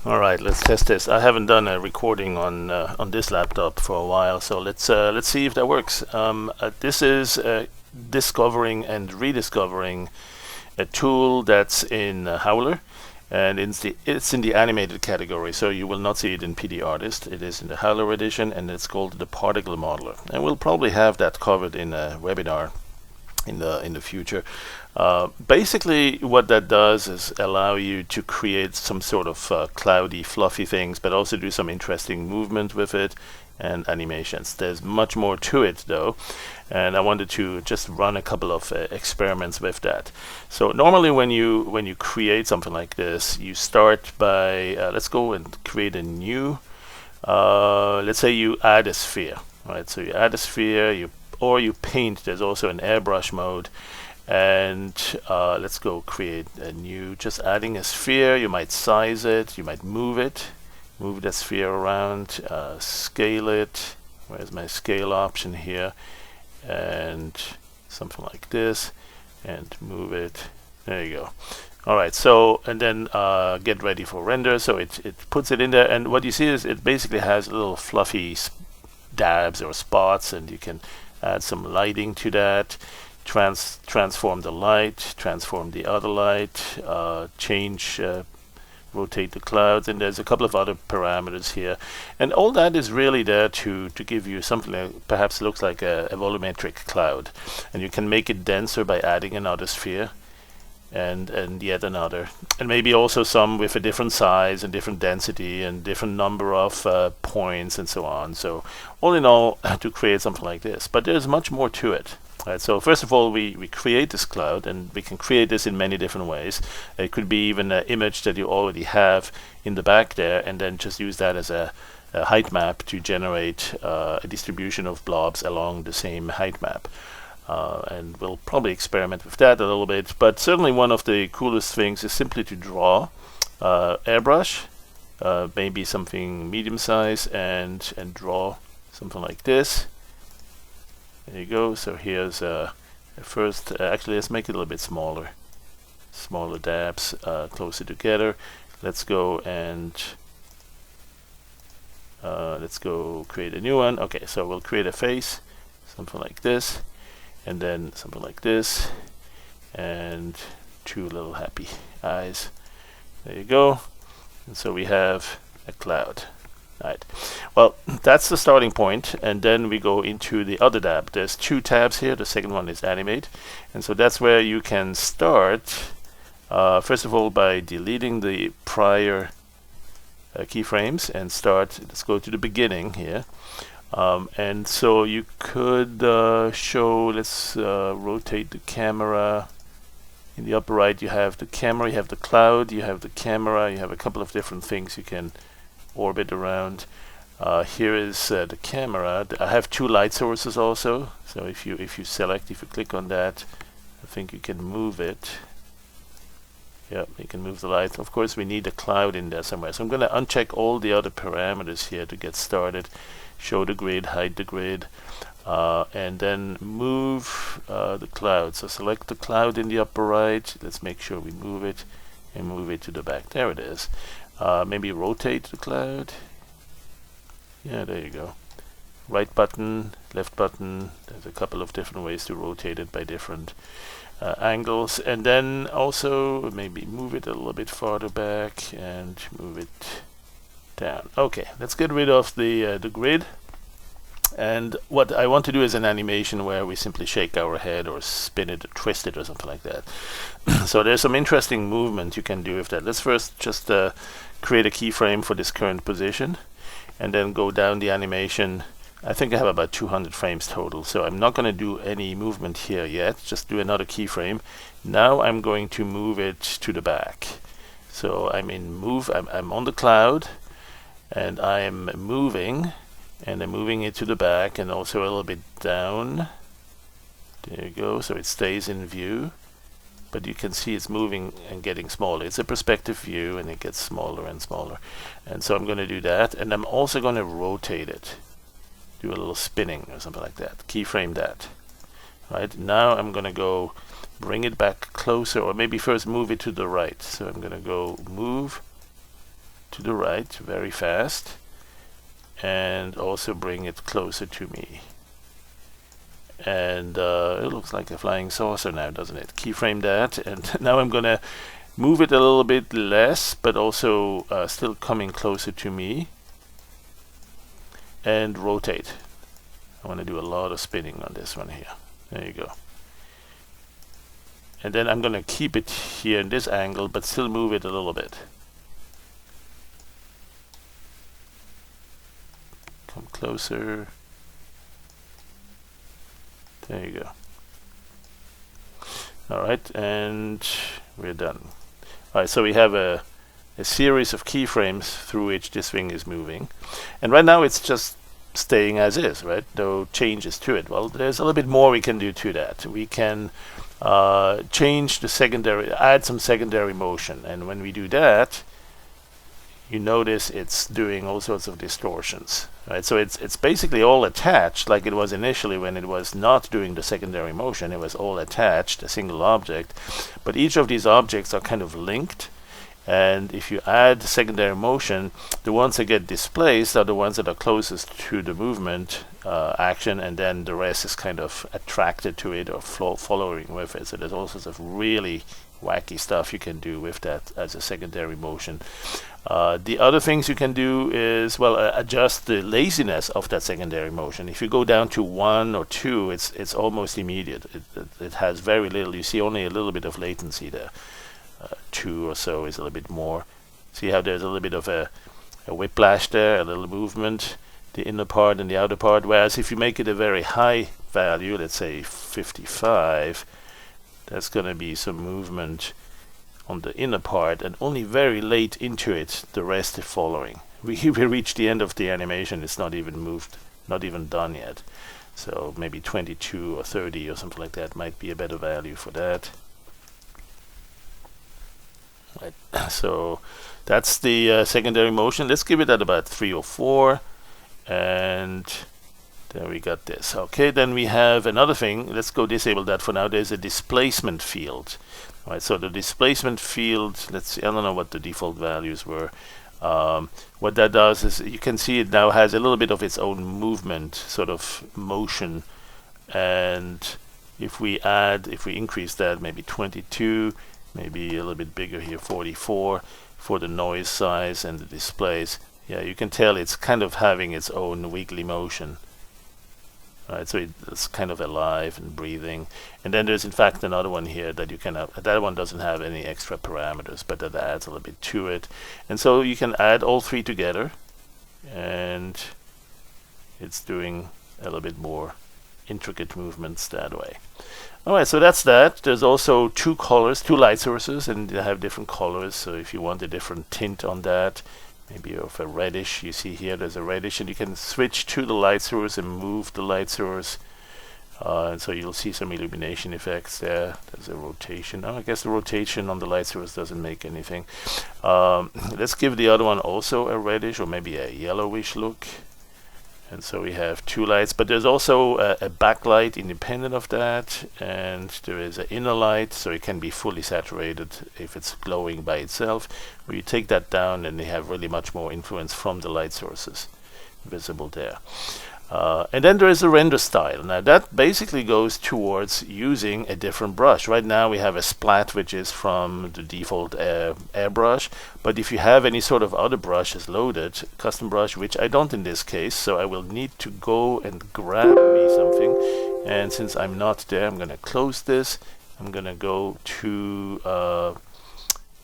All right, let's test this. I haven't done a recording on this laptop for a while, so let's see if that works. This is discovering and rediscovering a tool that's in Howler, and it's in the animated category, so you will not see it in PD Artist. It is in the Howler edition, and it's called the Particle Modeler, and we'll probably have that covered in a webinar in the future. Basically, what that does is allow you to create some sort of cloudy, fluffy things, but also do some interesting movement with it and animations. There's much more to it though, and I wanted to just run a couple of experiments with that. So normally when you create something like this, you start by let's go and create a new let's say you add a sphere, right? So you add a sphere, or you paint. There's also an airbrush mode, and let's go create a new, just adding a sphere. You might size it, you might move that sphere around, scale it. Where's my scale option here? And something like this, and move it. There you go. All right, so and then get ready for render. So it puts it in there, and what you see is it basically has little fluffy dabs or spots, and you can add some lighting to that, transform the light, transform the other light, change, rotate the clouds, and there's a couple of other parameters here, and all that is really there to give you something that perhaps looks like a volumetric cloud, and you can make it denser by adding another sphere and yet another, and maybe also some with a different size and different density and different number of points and so on. So all in all, to create something like this, but there's much more to it. Right, so first of all, we create this cloud, and we can create this in many different ways. It could be even an image that you already have in the back there, and then just use that as a height map to generate a distribution of blobs along the same height map. And we'll probably experiment with that a little bit, but certainly one of the coolest things is simply to draw airbrush, maybe something medium size, and draw something like this. There you go. So here's first, actually let's make it a little bit smaller dabs, closer together. Let's go and let's go create a new one. Okay, so we'll create a face, something like this, and then something like this, and two little happy eyes. There you go. And so we have a cloud. Right. Well, that's the starting point, and then we go into the other tab. There's two tabs here. The second one is Animate, and so that's where you can start first of all by deleting the prior keyframes and start. Let's go to the beginning here. And so you could show, let's rotate the camera. In the upper right you have the camera, you have the cloud, you have the camera, you have a couple of different things you can orbit around. Here is the camera. I have two light sources also, so if you click on that, I think you can move it. Yeah, you can move the light. Of course we need a cloud in there somewhere, so I'm going to uncheck all the other parameters here to get started. Show the grid, hide the grid, and then move the cloud. So select the cloud in the upper right. Let's make sure we move it and move it to the back. There it is. Maybe rotate the cloud. Yeah, there you go. Right button, left button. There's a couple of different ways to rotate it by different angles, and then also maybe move it a little bit farther back and move it down. Okay, let's get rid of the grid, and what I want to do is an animation where we simply shake our head or spin it or twist it or something like that. So there's some interesting movement you can do with that. Let's first just create a keyframe for this current position, and then go down the animation. I think I have about 200 frames total, so I'm not going to do any movement here yet. Just do another keyframe. Now I'm going to move it to the back. So I'm in move. I'm on the cloud, and I'm moving, and I'm moving it to the back and also a little bit down. There you go. So it stays in view, but you can see it's moving and getting smaller. It's a perspective view, and it gets smaller and smaller. And so I'm going to do that, and I'm also going to rotate it. Do a little spinning or something like that. Keyframe that. Right, now I'm going to go bring it back closer, or maybe first move it to the right. So I'm going to go move to the right very fast, and also bring it closer to me. And it looks like a flying saucer now, doesn't it? Keyframe that, and now I'm gonna move it a little bit less, but also still coming closer to me, and rotate. I want to do a lot of spinning on this one here. There you go. And then I'm going to keep it here in this angle, but still move it a little bit. Come closer. There you go. Alright, and we're done. Alright, so we have a series of keyframes through which this thing is moving. And right now it's just staying as is, right? No changes to it. Well, there's a little bit more we can do to that. We can change the secondary, add some secondary motion, and when we do that, you notice it's doing all sorts of distortions, right? So it's basically all attached like it was initially when it was not doing the secondary motion. It was all attached, a single object, but each of these objects are kind of linked, and if you add secondary motion, the ones that get displaced are the ones that are closest to the movement action, and then the rest is kind of attracted to it or following with it. So there's all sorts of really wacky stuff you can do with that as a secondary motion. The other things you can do is, well, adjust the laziness of that secondary motion. If you go down to 1 or 2, it's almost immediate. It has very little. You see only a little bit of latency there. 2 or so is a little bit more. See how there's a little bit of a whiplash there, a little movement, the inner part and the outer part. Whereas if you make it a very high value, let's say 55, that's going to be some movement on the inner part, and only very late into it the rest is following. We reach the end of the animation, it's not even moved, not even done yet. So maybe 22 or 30 or something like that might be a better value for that. Right. So that's the secondary motion. Let's give it at about 3 or 4, and there we got this. Okay, then we have another thing. Let's go disable that for now. There's a displacement field. All right, so the displacement field, let's see, I don't know what the default values were. What that does is you can see it now has a little bit of its own movement, sort of motion, and if we increase that, maybe 22, maybe a little bit bigger here, 44 for the noise size and the displays. Yeah, you can tell it's kind of having its own wiggly motion. Right, so it's kind of alive and breathing. And then there's in fact another one here that you can have. That one doesn't have any extra parameters, but that adds a little bit to it. And so you can add all three together, and it's doing a little bit more intricate movements that way. Alright, so that's that. There's also two colors, two light sources, and they have different colors. So if you want a different tint on that, maybe of a reddish, you see here there's a reddish, and you can switch to the light source and move the light source, and so you'll see some illumination effects there. There's a rotation. I guess the rotation on the light source doesn't make anything. Let's give the other one also a reddish or maybe a yellowish look, and so we have two lights, but there's also a backlight independent of that, and there is an inner light, so it can be fully saturated if it's glowing by itself, or you take that down and they have really much more influence from the light sources visible there. And then there is a render style. Now that basically goes towards using a different brush. Right now we have a splat, which is from the default airbrush, but if you have any sort of other brushes loaded, custom brush, which I don't in this case, so I will need to go and grab me something, and since I'm not there, I'm going to close this. I'm going to go to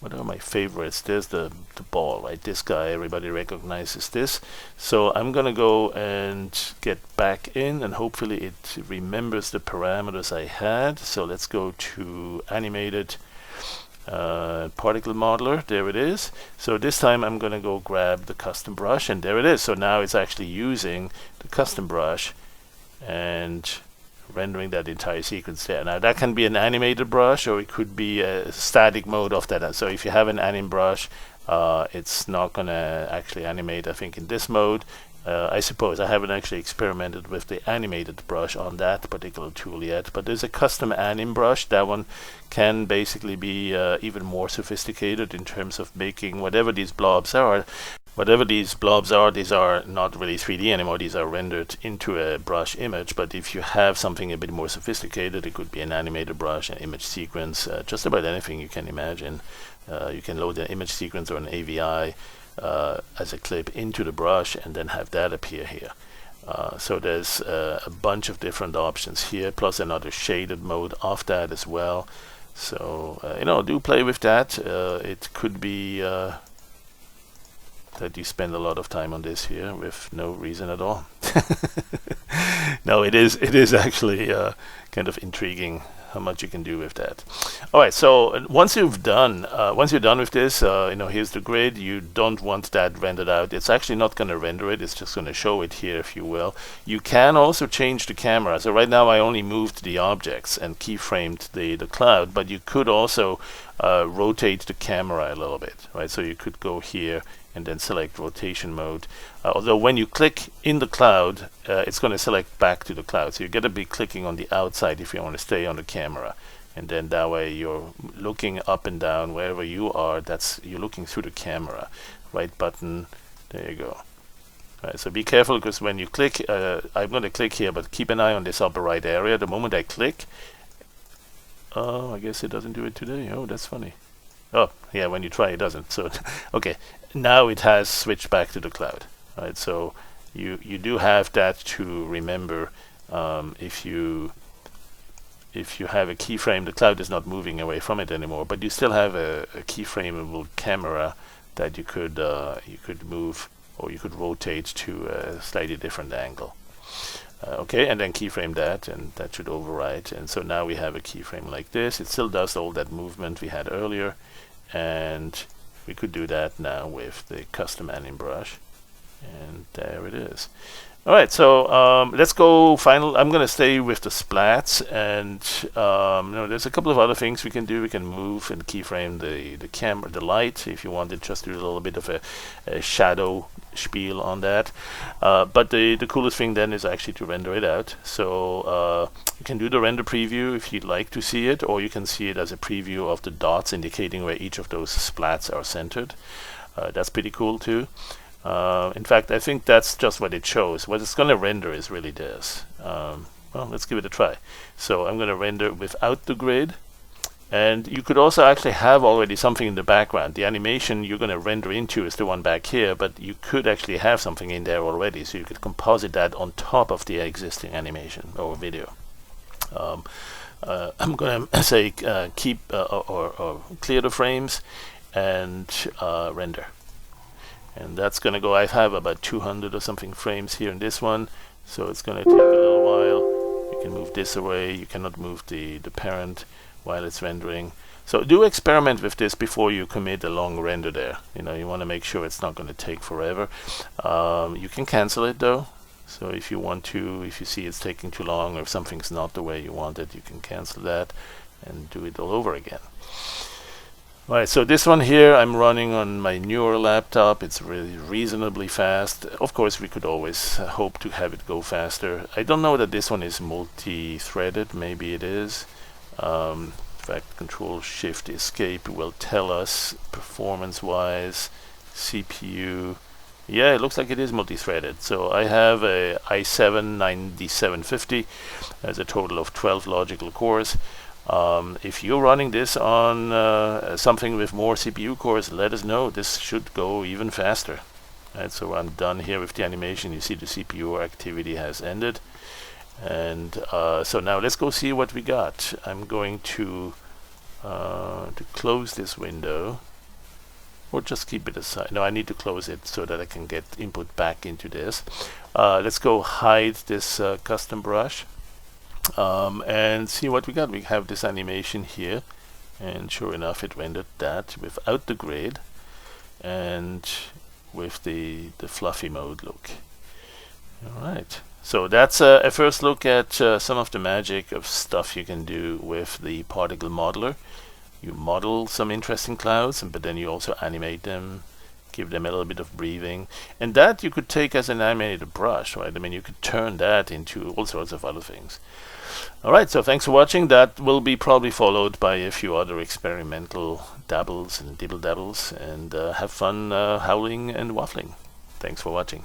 what are my favorites? There's the ball, right? This guy, everybody recognizes this. So I'm gonna go and get back in, and hopefully it remembers the parameters I had. So let's go to Animated Particle Modeler. There it is. So this time I'm gonna go grab the custom brush, and there it is. So now it's actually using the custom brush and rendering that entire sequence there. Now that can be an animated brush, or it could be a static mode of that. So if you have an anim brush, it's not going to actually animate, I think, in this mode. I suppose I haven't actually experimented with the animated brush on that particular tool yet, but there's a custom anim brush. That one can basically be even more sophisticated in terms of making whatever these blobs are. Whatever these blobs are, these are not really 3D anymore. These are rendered into a brush image. But if you have something a bit more sophisticated, it could be an animated brush, an image sequence, just about anything you can imagine. You can load an image sequence or an AVI as a clip into the brush and then have that appear here. So there's a bunch of different options here, plus another shaded mode of that as well. So do play with that. It could be that you spend a lot of time on this here with no reason at all. No, it is actually kind of intriguing how much you can do with that. All right, so once you're done with this, here's the grid. You don't want that rendered out. It's actually not going to render it. It's just going to show it here, if you will. You can also change the camera. So right now I only moved the objects and keyframed the cloud, but you could also rotate the camera a little bit, right? So you could go here and then select rotation mode. Although when you click in the cloud, it's going to select back to the cloud. So you're going to be clicking on the outside if you want to stay on the camera. And then that way you're looking up and down wherever you are. You're looking through the camera. Right button, there you go. Right, so be careful, because when you click, I'm going to click here, but keep an eye on this upper right area. The moment I click, oh, I guess it doesn't do it today. Oh, that's funny. Oh, yeah, when you try it doesn't. So, okay, now it has switched back to the cloud. Right, so you do have that to remember. If you have a keyframe, the cloud is not moving away from it anymore, but you still have a keyframeable camera that you could move, or you could rotate to a slightly different angle. Okay, and then keyframe that, and that should overwrite. And so now we have a keyframe like this. It still does all that movement we had earlier, and we could do that now with the custom anim brush. And there it is. All right, so let's go final. I'm going to stay with the splats, and there's a couple of other things we can do. We can move and keyframe the camera, the light, if you wanted just to do a little bit of a shadow spiel on that. But the coolest thing then is actually to render it out. So you can do the render preview if you'd like to see it, or you can see it as a preview of the dots indicating where each of those splats are centered. That's pretty cool too. In fact, I think that's just what it shows. What it's going to render is really this. Well, let's give it a try. So I'm going to render without the grid. And you could also actually have already something in the background. The animation you're going to render into is the one back here, but you could actually have something in there already. So you could composite that on top of the existing animation or video. I'm going to say keep or clear the frames and render. And that's going to go, I have about 200 or something frames here in this one, so it's going to take a little while. You can move this away. You cannot move the parent while it's rendering. So do experiment with this before you commit a long render there. You want to make sure it's not going to take forever. You can cancel it though. So if you want to, if you see it's taking too long, or if something's not the way you want it, you can cancel that and do it all over again. Right, so this one here I'm running on my newer laptop. It's really reasonably fast. Of course, we could always hope to have it go faster. I don't know that this one is multi-threaded. Maybe it is. In fact, Control-Shift-Escape will tell us performance-wise, CPU. Yeah, it looks like it is multi-threaded. So I have a i7-9750. There's a total of 12 logical cores. If you're running this on something with more CPU cores, let us know. This should go even faster. Right, so I'm done here with the animation. You see the CPU activity has ended. And so now let's go see what we got. I'm going to close this window, or just keep it aside. No, I need to close it so that I can get input back into this. Let's go hide this custom brush. And see what we got. We have this animation here, and sure enough it rendered that without the grid and with the fluffy mode look. Alright, so that's a first look at some of the magic of stuff you can do with the particle modeler. You model some interesting clouds, but then you also animate them give them a little bit of breathing. And that you could take as an animated brush, right? I mean, you could turn that into all sorts of other things. All right, so thanks for watching. That will be probably followed by a few other experimental dabbles and dibble dabbles, and have fun howling and waffling. Thanks for watching.